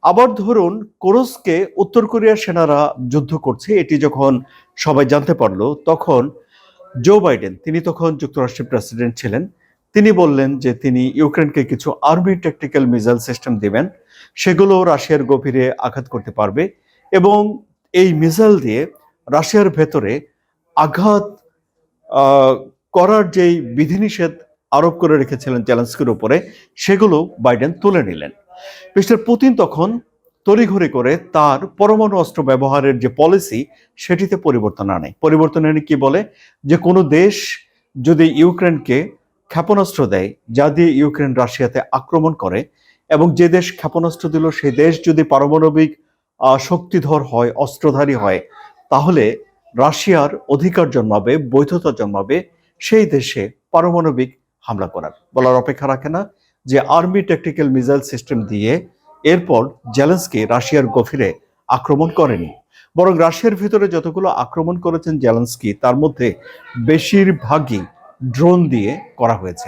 আবার ধরুন, কুরস্কে উত্তর কোরিয়ার সেনারা যুদ্ধ করছে, এটি যখন সবাই জানতে পারলো, তখন জো বাইডেন, তিনি তখন যুক্তরাষ্ট্রের প্রেসিডেন্ট ছিলেন, তিনি বললেন যে তিনি ইউক্রেনকে কিছু আর্মি ট্যাকটিক্যাল মিসাইল সিস্টেম দিবেন, সেগুলো রাশিয়ার গভীরে আঘাত করতে পারবে এবং এই মিসাইল দিয়ে রাশিয়ার ভেতরে আঘাত আহ, করার যেই বিধিনিষেধ আরোপ করে রেখেছিলেন জেলেনস্কির উপরে, সেগুলো বাইডেন তুলে নিলেন। মিস্টার পুতিন তখন তড়িঘড়ি করে তার পরমাণু অস্ত্র ব্যবহারের যে পলিসি, সেটিতে পরিবর্তন আনে। পরিবর্তন এনে কি বলে, যে কোনো দেশ যদি ইউক্রেনকে ক্ষেপণাস্ত্র দেয়, যা দিয়ে ইউক্রেন রাশিয়াতে আক্রমণ করে, এবং যে দেশ ক্ষেপণাস্ত্র দিল সেই দেশ যদি পারমাণবিক শক্তিধর হয়, অস্ত্রধারী হয়, তাহলে রাশিয়ার অধিকার জন্মাবে, বৈধতা জন্মাবে সেই দেশে পারমাণবিক হামলা করার। বলার অপেক্ষা রাখে না যে আর্মি ট্যাকটিক্যাল মিসাইল সিস্টেম দিয়ে এরপর জেলেনস্কি রাশিয়ার গভীরে আক্রমণ করেনি, বরং রাশিয়ার ভিতরে যতগুলো আক্রমণ করেছেন জেলেনস্কি, তার মধ্যে বেশিরভাগই ড্রোন দিয়ে করা হয়েছে।